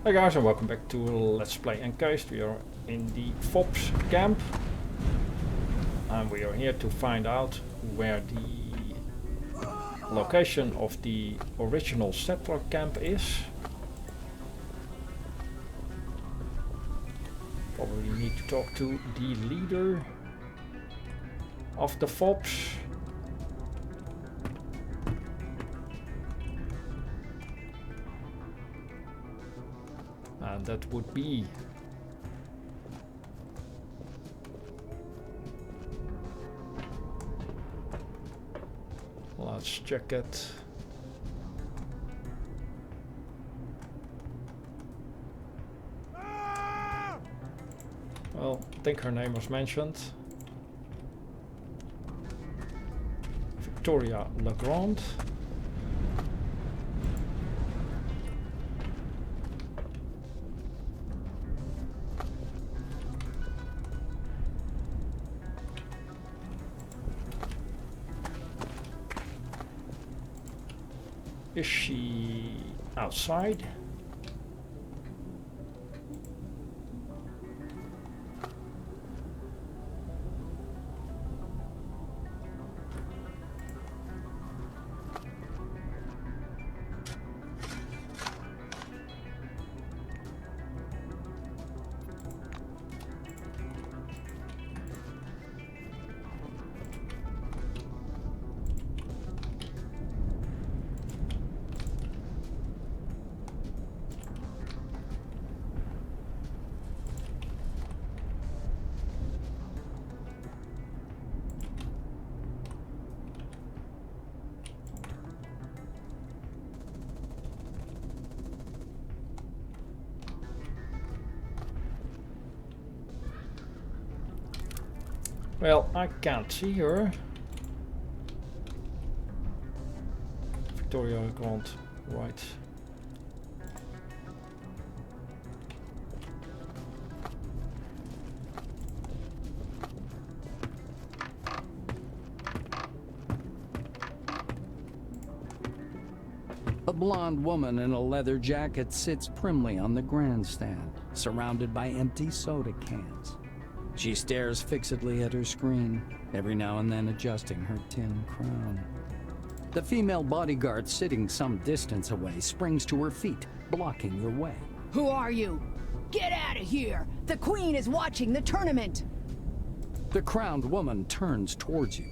Hey guys, and welcome back to Let's Play Encased. We are in the FOPS camp and we are here to find out where the location of the original settler camp is. Probably need to talk to the leader of the FOPS. And that would be let's check it. Well, I think her name was mentioned. Victoria Legrand. Is she outside? Well, I can't see her. Victoria Legrand, right. A blonde woman in a leather jacket sits primly on the grandstand, surrounded by empty soda cans. She stares fixedly at her screen, every now and then adjusting her tin crown. The female bodyguard sitting some distance away springs to her feet, blocking your way. Who are you? Get out of here! The Queen is watching the tournament! The crowned woman turns towards you.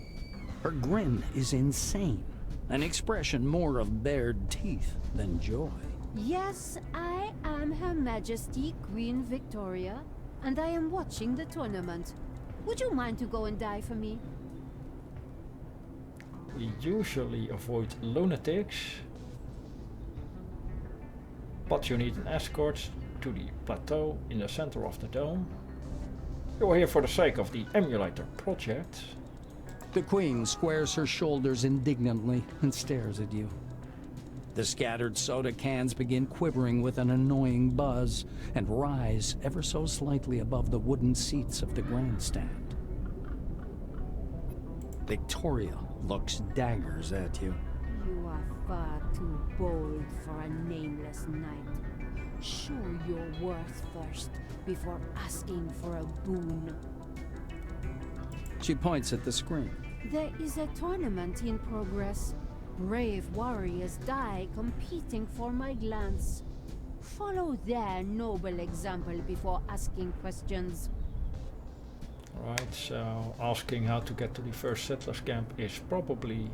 Her grin is insane, an expression more of bared teeth than joy. Yes, I am Her Majesty Queen Victoria, and I am watching the tournament. Would you mind to go and die for me? We usually avoid lunatics, but you need an escort to the plateau in the center of the dome. You are here for the sake of the emulator project. The Queen squares her shoulders indignantly and stares at you. The scattered soda cans begin quivering with an annoying buzz and rise ever so slightly above the wooden seats of the grandstand. Victoria looks daggers at you. You are far too bold for a nameless knight. Show your worth first, before asking for a boon. She points at the screen. There is a tournament in progress. Brave warriors die competing for my glance. Follow their noble example before asking questions. Right, so asking how to get to the first settlers camp is probably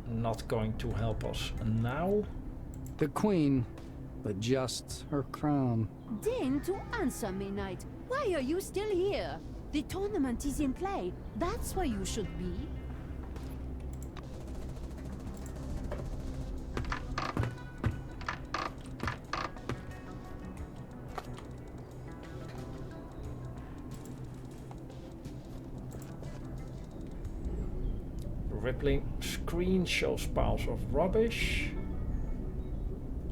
not going to help us now. The Queen adjusts her crown. Deign to answer me, knight. Why are you still here? The tournament is in play. That's where you should be. Rippling screen shows piles of rubbish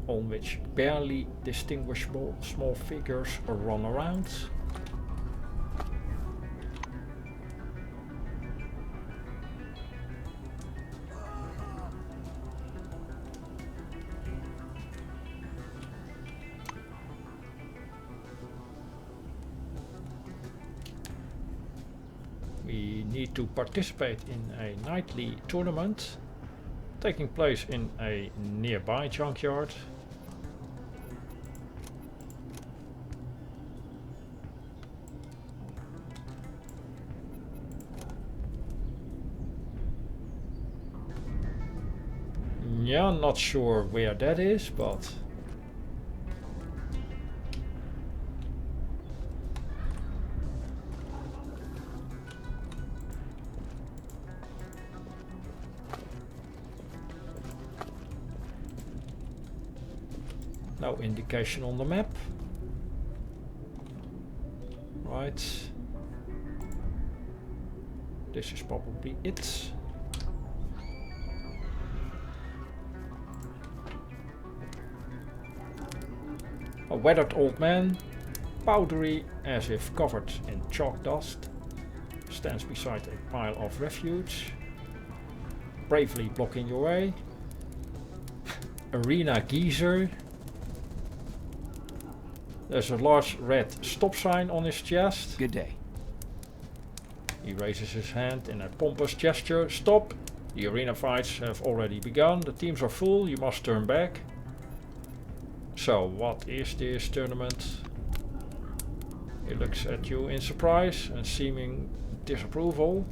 on which barely distinguishable small figures run around. need to participate in a nightly tournament taking place in a nearby junkyard. Yeah, not sure where that is, but no indication on the map. Right. This is probably it. A weathered old man, powdery as if covered in chalk dust, stands beside a pile of refuse, bravely blocking your way. Arena geezer. There's a large red stop sign on his chest. Good day. He raises his hand in a pompous gesture. Stop! The arena fights have already begun. The teams are full. You must turn back. So, what is this tournament? He looks at you in surprise and seeming disapproval.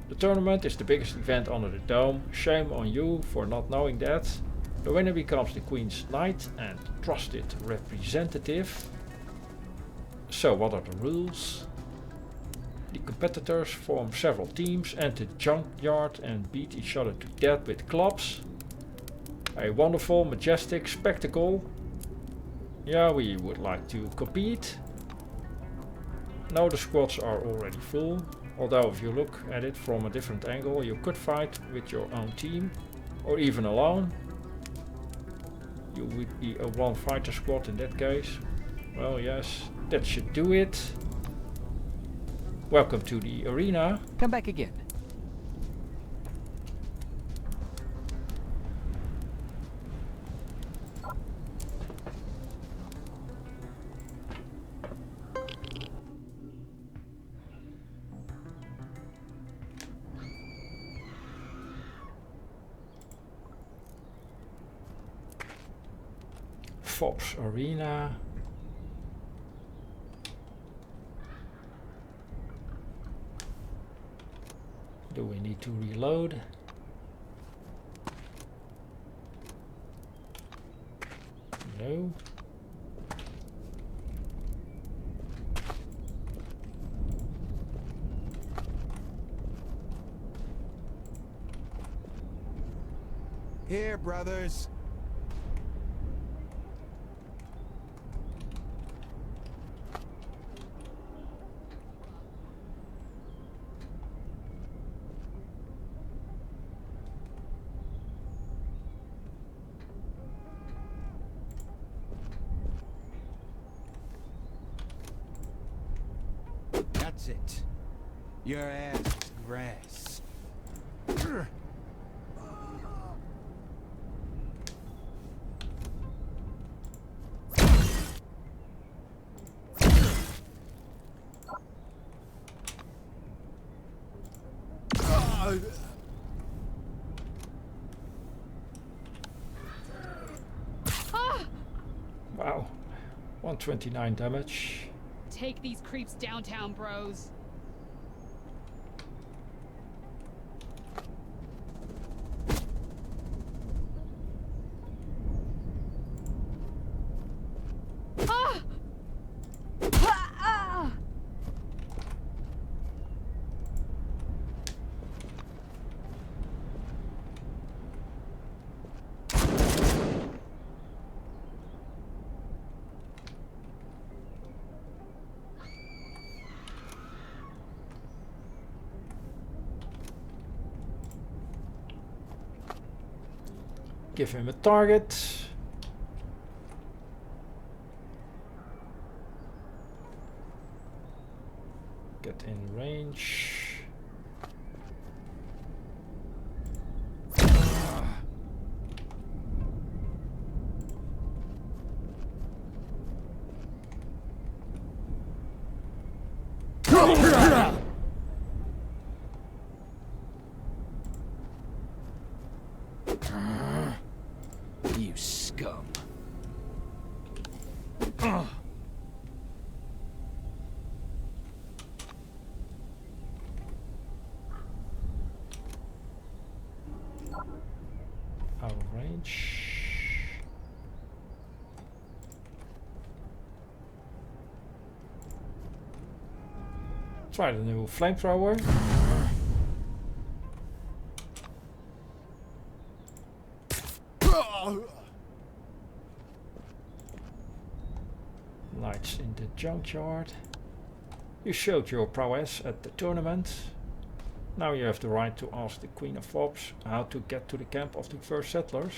The tournament is the biggest event under the dome. Shame on you for not knowing that. The winner becomes the Queen's Knight and trusted representative. So, what are the rules? The competitors form several teams, enter the junkyard and beat each other to death with clubs. A wonderful, majestic spectacle. Yeah, we would like to compete. No, the squads are already full. Although if you look at it from a different angle, you could fight with your own team or even alone. You would be a one fighter squad in that case. Well, yes, that should do it. Welcome to the arena. Come back again. Fops Arena. Do we need to reload? No. Here, brothers. That's it. Your ass is grass. Wow. 129 damage. Take these creeps downtown, bros. Give him a target. Get in range. Out of range. Try the new flamethrower. Lights in the junkyard. You showed your prowess at the tournament. Now you have the right to ask the Queen of Fops how to get to the camp of the first settlers.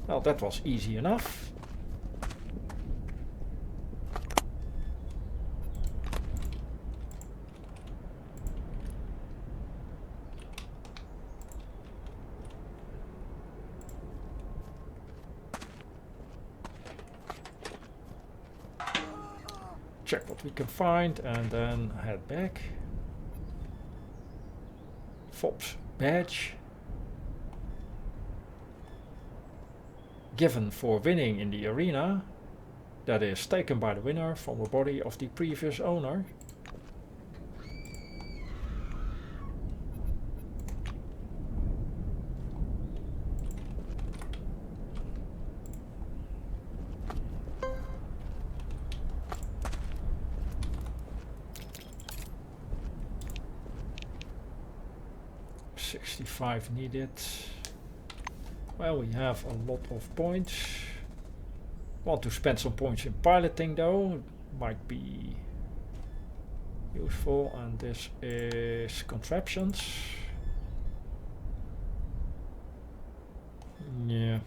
Well, that was easy enough. Check what we can find and then head back. Fops badge. Given for winning in the arena. That is taken by the winner from the body of the previous owner. $65 needed. Well, we have a lot of points. Want to spend some points in piloting though. Might be useful. And this is contraptions. Yeah.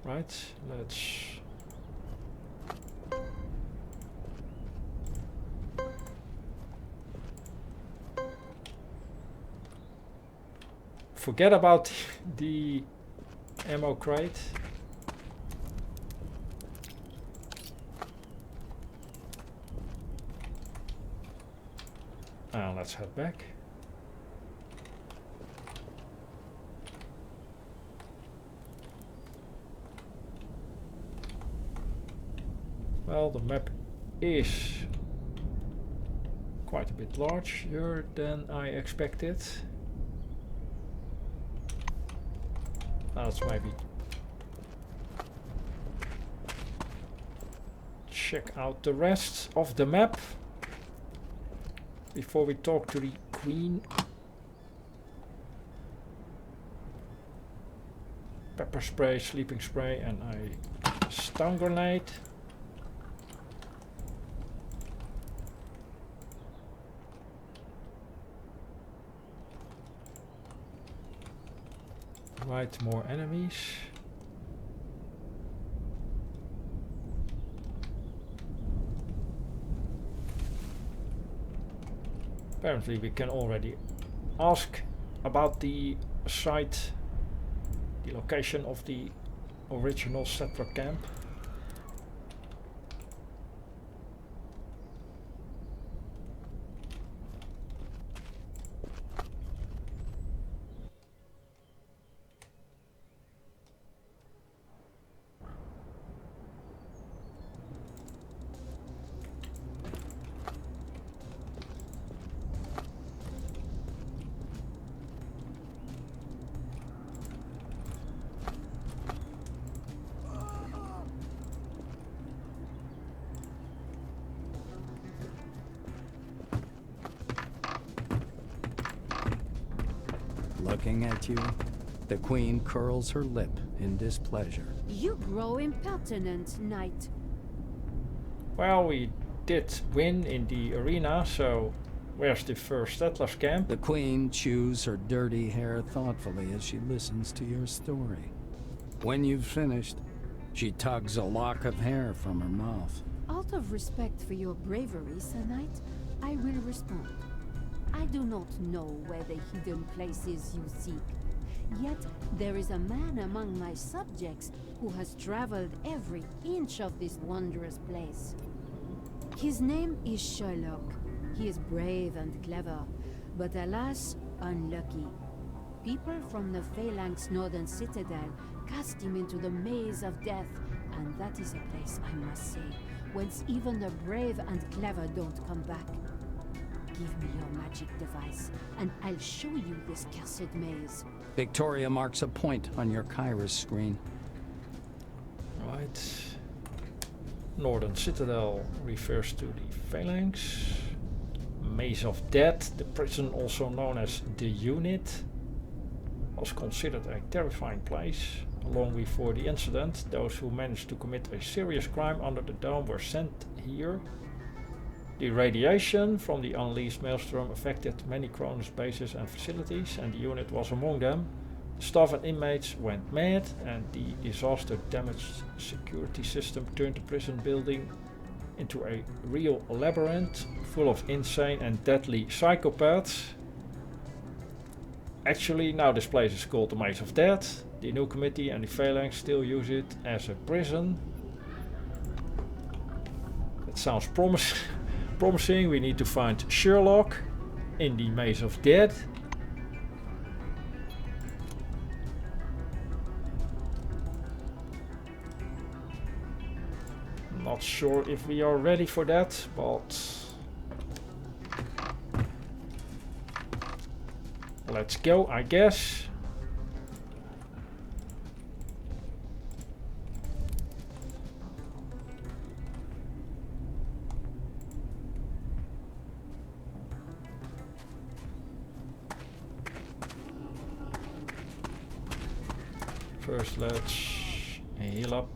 Right. Let's. Forget about the ammo crate. Let's head back. Well, the map is quite a bit larger than I expected. Let's maybe check out the rest of the map before we talk to the Queen. Pepper spray, sleeping spray, and a stun grenade. Right, more enemies. Apparently we can already ask about the site, the location of the original settler camp. Looking at you, the Queen curls her lip in displeasure. You grow impertinent, Knight. Well, we did win in the arena, so where's the first settlers camp? The Queen chews her dirty hair thoughtfully as she listens to your story. When you've finished, she tugs a lock of hair from her mouth. Out of respect for your bravery, Sir Knight, I will respond. I do not know where the hidden places you seek. Yet there is a man among my subjects who has traveled every inch of this wondrous place. His name is Sherlock. He is brave and clever, but alas, unlucky. People from the Phalanx Northern Citadel cast him into the maze of death, and that is a place, I must say, whence even the brave and clever don't come back. Give me your magic device, and I'll show you this cursed maze. Victoria marks a point on your Kairos screen. Right. Northern Citadel refers to the Phalanx. Maze of Death, the prison also known as the Unit, was considered a terrifying place. Long before the incident, those who managed to commit a serious crime under the dome were sent here. The radiation from the unleashed maelstrom affected many Cronus bases and facilities, and the unit was among them. The staff and inmates went mad, and the disaster damaged security system turned the prison building into a real labyrinth full of insane and deadly psychopaths. Actually, now this place is called the Maze of Death. The new committee and the Phalanx still use it as a prison. That sounds promising. We need to find Sherlock in the Maze of Death. Not sure if we are ready for that, but let's go, I guess. First, let's heal up.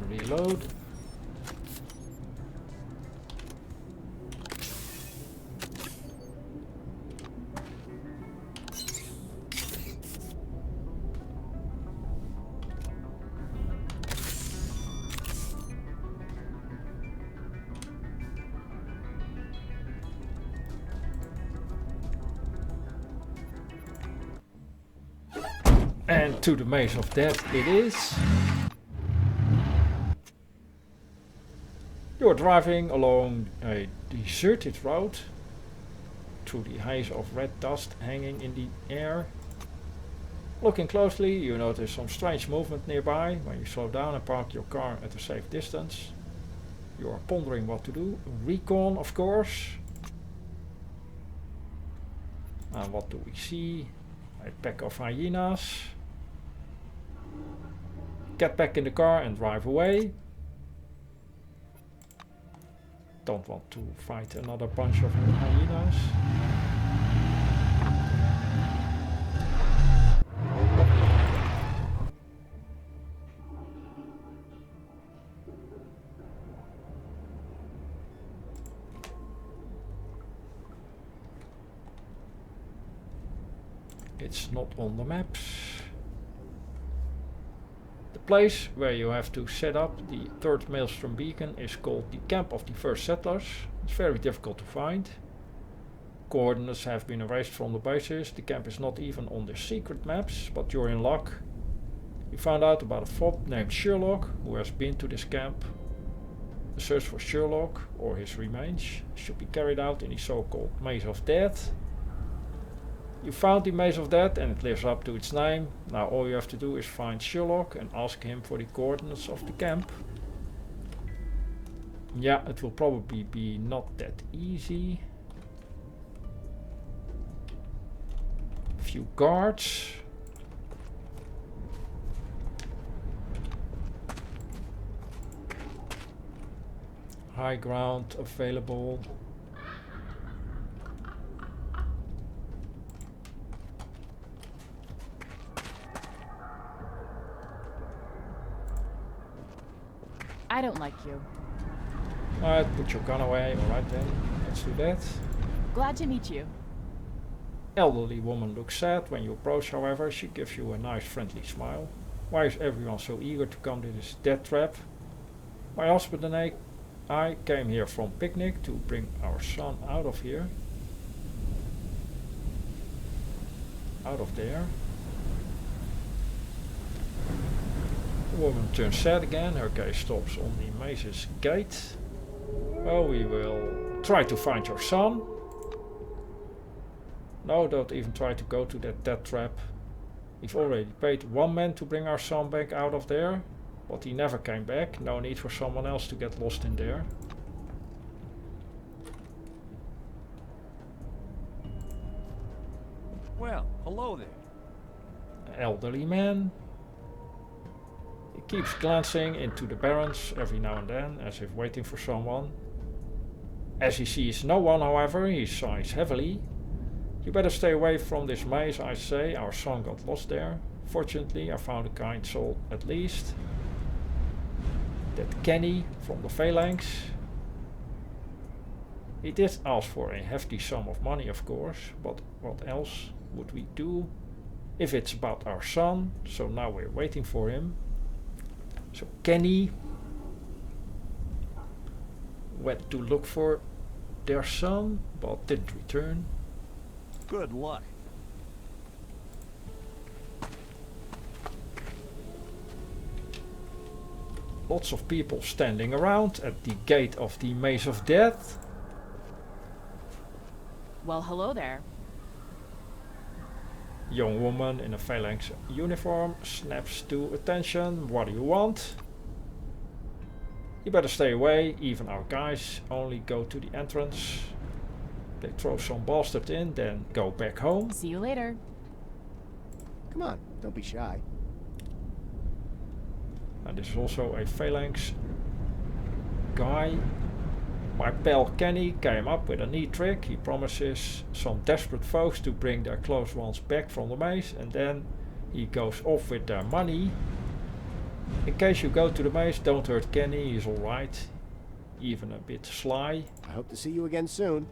Reload. And to the Maze of Death it is. You're driving along a deserted road through the haze of red dust hanging in the air. Looking closely, you notice some strange movement nearby. When you slow down and park your car at a safe distance, you are pondering what to do. Recon, of course. And what do we see? A pack of hyenas. Get back in the car and drive away. Don't want to fight another bunch of hyenas. It's not on the maps. The place where you have to set up the third Maelstrom beacon is called the Camp of the First Settlers. It's very difficult to find. Coordinates have been erased from the bases. The camp is not even on the secret maps, but you're in luck. You found out about a fob named Sherlock who has been to this camp. The search for Sherlock or his remains should be carried out in the so-called Maze of Death. You found the Maze of Death and it lives up to its name. Now all you have to do is find Sherlock and ask him for the coordinates of the camp. Yeah, it will probably be not that easy. A few guards. High ground available. I don't like you. Alright, put your gun away. Alright then, let's do that. Glad to meet you. Elderly woman looks sad when you approach, however. She gives you a nice friendly smile. Why is everyone so eager to come to this death trap? My husband and I came here from picnic to bring our son out of here. out of there. The woman turns sad again. Her gaze stops on the maze's gate. Well, we will try to find your son. No, don't even try to go to that death trap. We've already paid one man to bring our son back out of there, but he never came back. No need for someone else to get lost in there. Well, hello there. An elderly man. He keeps glancing into the barrens every now and then, as if waiting for someone. As he sees no one, however, he sighs heavily. You better stay away from this maze, I say. Our son got lost there. Fortunately, I found a kind soul at least. That Kenny from the Phalanx. He did ask for a hefty sum of money, of course, but what else would we do if it's about our son? So now we're waiting for him. So Kenny went to look for their son, but didn't return. Good luck. Lots of people standing around at the gate of the Maze of Death. Well, hello there. Young woman in a Phalanx uniform snaps to attention. What do you want? You better stay away. Even our guys only go to the entrance. They throw some bastard in, then go back home. See you later. Come on, don't be shy. And this is also a Phalanx guy. My pal Kenny came up with a neat trick. He promises some desperate folks to bring their close ones back from the maze, and then he goes off with their money. In case you go to the maze, don't hurt Kenny, he's alright. Even a bit sly. I hope to see you again soon.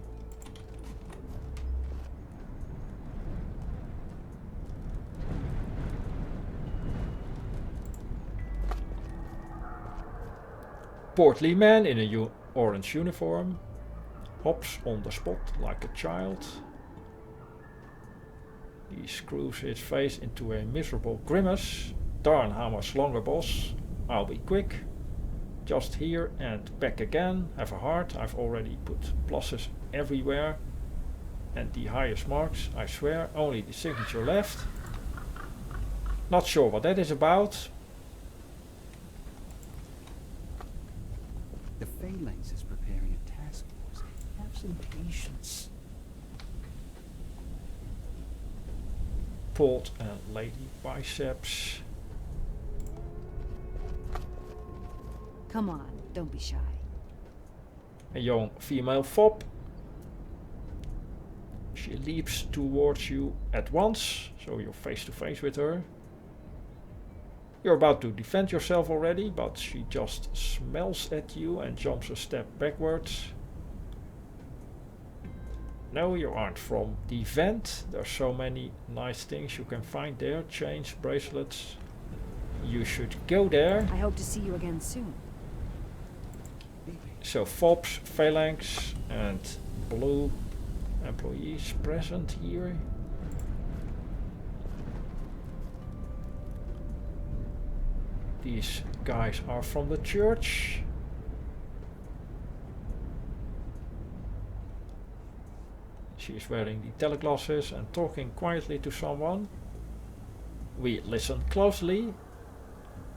Portly man in a orange uniform hops on the spot like a child. He screws his face into a miserable grimace. Darn, how much longer, boss? I'll be quick. Just here and back again. Have a heart. I've already put pluses everywhere. And the highest marks, I swear. Only the signature left. Not sure what that is about. The Phalanx is preparing a task force. Have some patience. Pulled and lady biceps. Come on, don't be shy. A young female fop. She leaps towards you at once, so you're face to face with her. You're about to defend yourself already, but she just smells at you and jumps a step backwards. No, you aren't from the vent. There's so many nice things you can find there. Chains, bracelets. You should go there. I hope to see you again soon. So FOBs, Phalanx and blue employees present here. These guys are from the church. She's wearing the teleglasses and talking quietly to someone. We listen closely.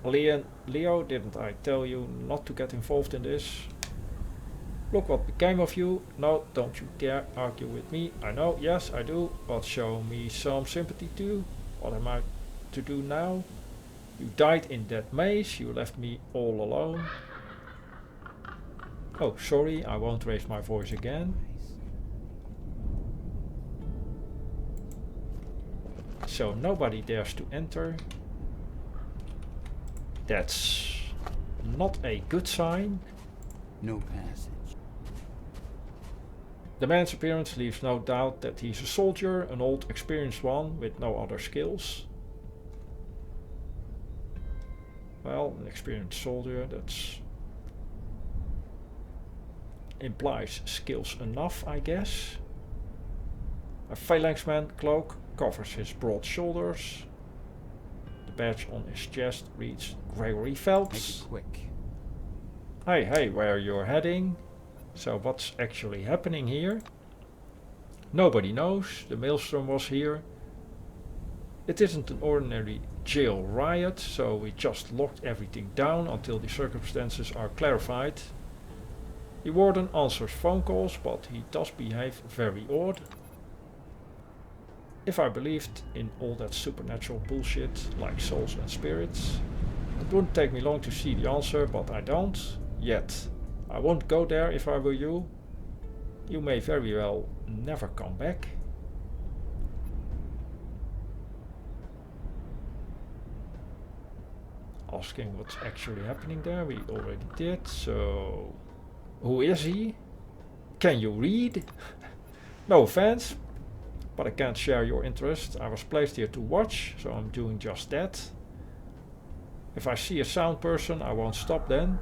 Leo, didn't I tell you not to get involved in this? Look what became of you. No, don't you dare argue with me. I know, yes, I do, but show me some sympathy too. What am I to do now? You died in that maze, you left me all alone. Oh, sorry, I won't raise my voice again. So nobody dares to enter. That's not a good sign. No passage. The man's appearance leaves no doubt that he's a soldier, an old experienced one with no other skills. Well, an experienced soldier, that's implies skills enough, I guess. A phalanxman cloak covers his broad shoulders. The badge on his chest reads Gregory Make Phelps. it quick. Hey, where you're heading? So what's actually happening here? Nobody knows. The maelstrom was here. It isn't an ordinary jail riot, so we just locked everything down until the circumstances are clarified. The warden answers phone calls, but he does behave very odd. If I believed in all that supernatural bullshit, like souls and spirits, it wouldn't take me long to see the answer, but I don't, yet. I won't go there if I were you. You may very well never come back. Asking what's actually happening there, we already did, so... Who is he? Can you read? No offense, but I can't share your interest. I was placed here to watch, so I'm doing just that. If I see a sound person, I won't stop then.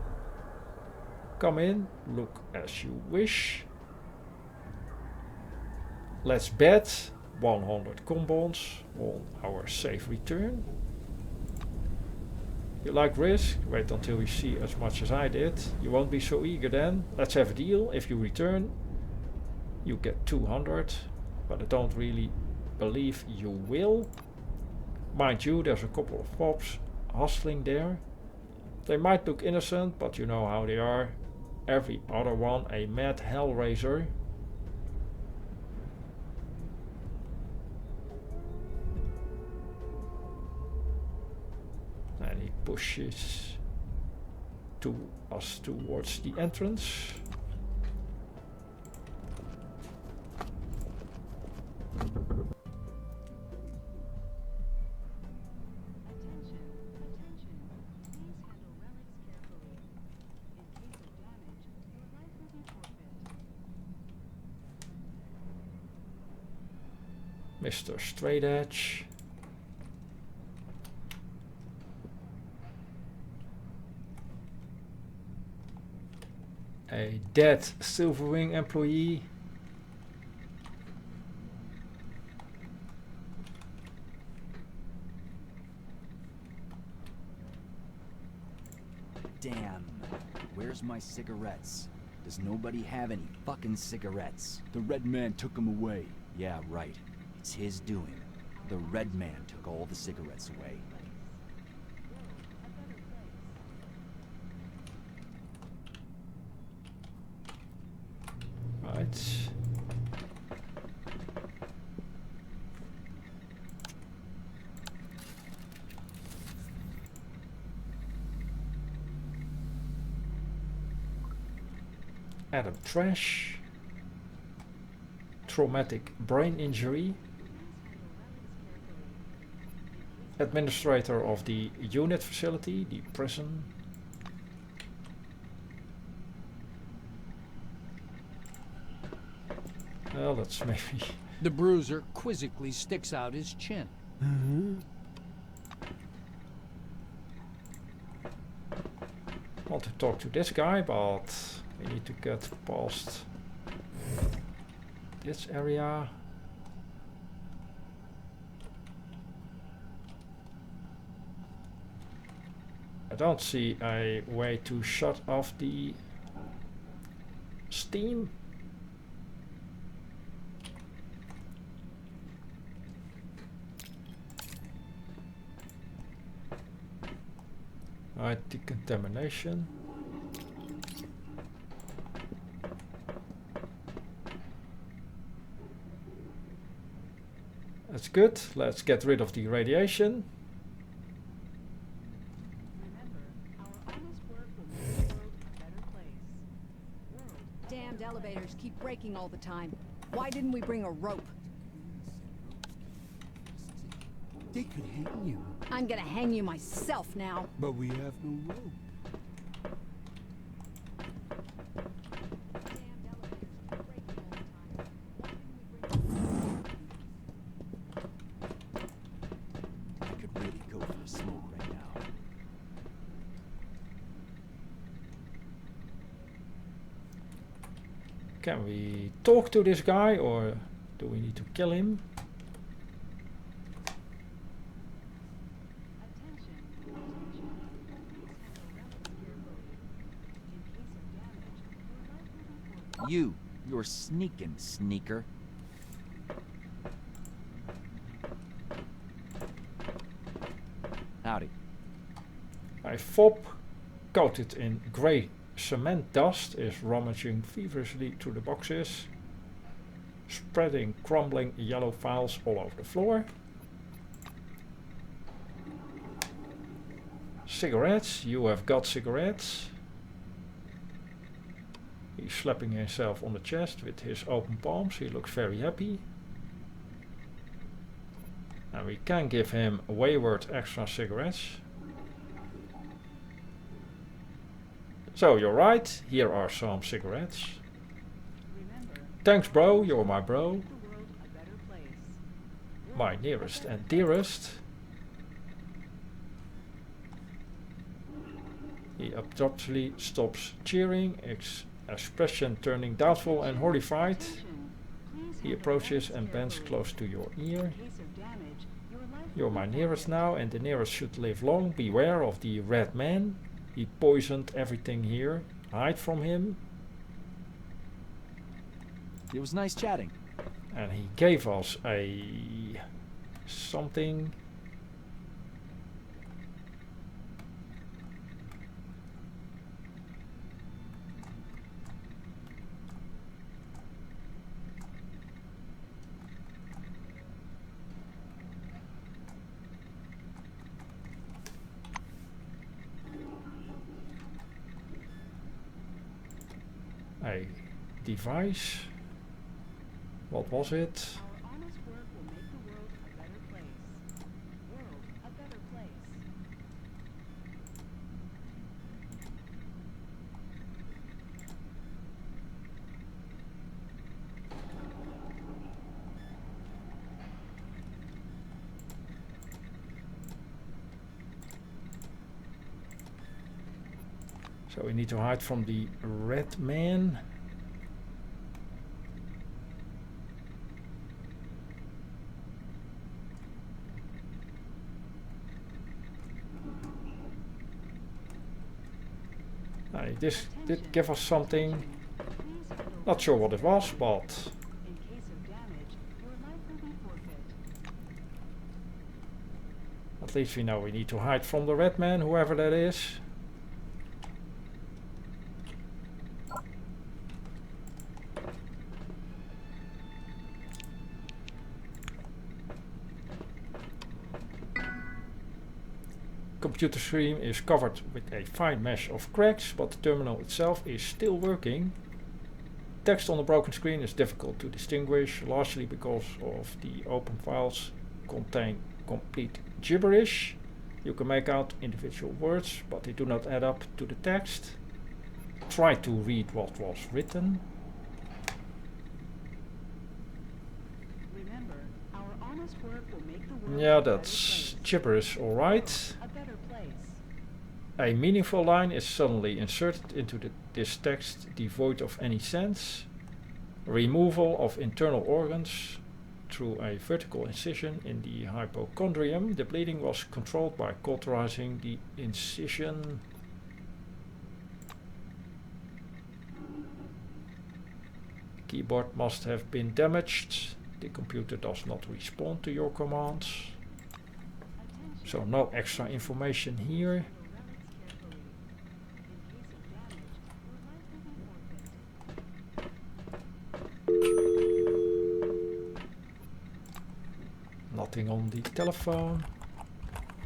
Come in, look as you wish. Let's bet 100 combons on our safe return. You like risk? Wait until you see as much as I did. You won't be so eager then. Let's have a deal. If you return, you get 200. But I don't really believe you will. Mind you, there's a couple of cops hustling there. They might look innocent, but you know how they are. Every other one a mad hellraiser. And he pushes us towards the entrance. Mr. Straight Edge. A dead Silverwing employee. Damn. Where's my cigarettes? Does nobody have any fucking cigarettes? The red man took them away. Yeah, right. It's his doing. The red man took all the cigarettes away. Right. Adam Trash. Traumatic brain injury. Administrator of the unit facility, the prison. Well, that's maybe... The bruiser quizzically sticks out his chin. Want to talk to this guy, but we need to get past this area. I don't see a way to shut off the steam. Right, decontamination. That's good. Let's get rid of the radiation. Damned elevators keep breaking all the time. Why didn't we bring a rope? They could hang you, I'm gonna hang you myself now. but we have no rope. I could really go for a smoke right now. Can we talk to this guy or Do we need to kill him? You're sneaking, sneaker. Howdy. A fob coated in grey cement dust is rummaging feverishly through the boxes, spreading crumbling yellow files all over the floor. Cigarettes, you have got cigarettes. He's slapping himself on the chest with his open palms. He looks very happy. And we can give him wayward extra cigarettes. So you're right, here are some cigarettes. Thanks bro, you're my bro. My nearest and dearest. He abruptly stops cheering, expression turning doubtful and horrified. He approaches and bends close to your ear. You're my nearest now, and the nearest should live long. Beware of the red man. He poisoned everything here. Hide from him. It was nice chatting. And he gave us a something. A device. What was it? Our honest work will make the world a better place. World a better place. So we need to hide from the red man. This did give us something. Not sure what it was, but In case of damage, your life will be forfeit. at least we know we need to hide from the red man, whoever that is. Computer screen is covered with a fine mesh of cracks, but the terminal itself is still working. Text on the broken screen is difficult to distinguish, largely because of the open files contain complete gibberish. You can make out individual words, but they do not add up to the text. Try to read what was written. Remember, our honest work will make the world Yeah, a better that's place. gibberish, alright. A better place. A meaningful line is suddenly inserted into this text devoid of any sense. Removal of internal organs through a vertical incision in the hypochondrium. The bleeding was controlled by cauterizing the incision. Keyboard must have been damaged. The computer does not respond to your commands. So no extra information here. Nothing on the telephone.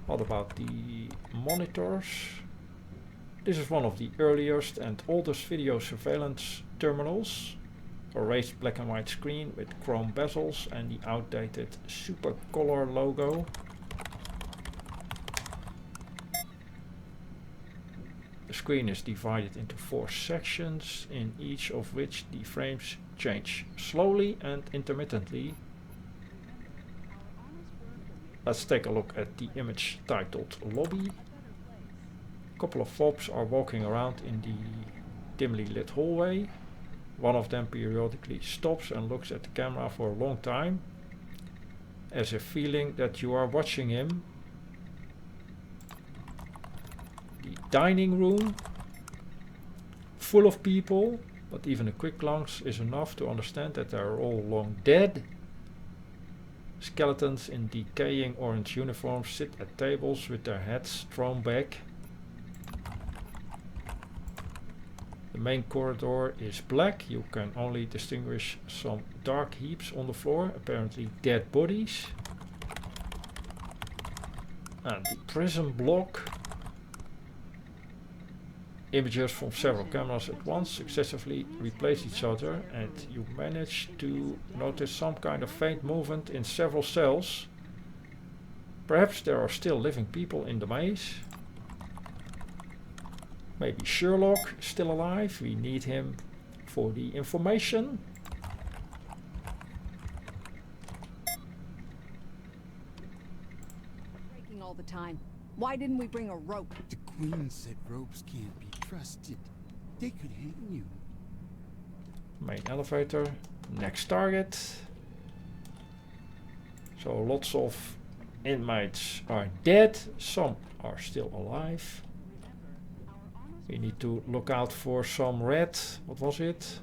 What about the monitors? This is one of the earliest and oldest video surveillance terminals. A raised black and white screen with chrome bezels and the outdated Super Color logo. The screen is divided into 4 sections, in each of which the frames change slowly and intermittently. Let's take a look at the image titled Lobby. A couple of fobs are walking around in the dimly lit hallway. One of them periodically stops and looks at the camera for a long time, as if feeling that you are watching him. The dining room, full of people, but even a quick glance is enough to understand that they are all long dead. Skeletons in decaying orange uniforms sit at tables with their heads thrown back. The main corridor is black. You can only distinguish some dark heaps on the floor, apparently dead bodies. And the prison block. Images from several cameras at once successively replace each other, and you manage to notice some kind of faint movement in several cells. Perhaps there are still living people in the maze. Maybe Sherlock is still alive. We need him for the information. Breaking all the time. Why didn't we bring a rope? The Queen said ropes can't be trusted. They could hang you. Main elevator. Next target. So lots of inmates are dead. Some are still alive. We need to look out for some red. What was it?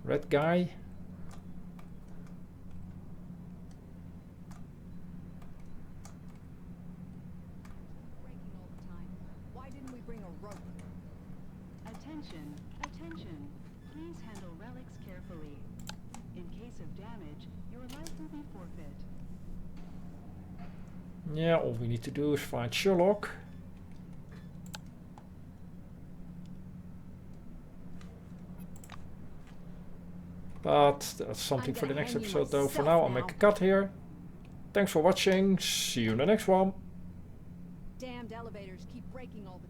Red guy. Breaking all the time. Why didn't we bring a rope? Attention, attention. Please handle relics carefully. In case of damage, your life will be forfeit. Yeah, all we need to do is find Sherlock. But that's something for the next episode though. For now, I'll make a cut here. Thanks for watching. See you in the next one. Damned elevators keep breaking all the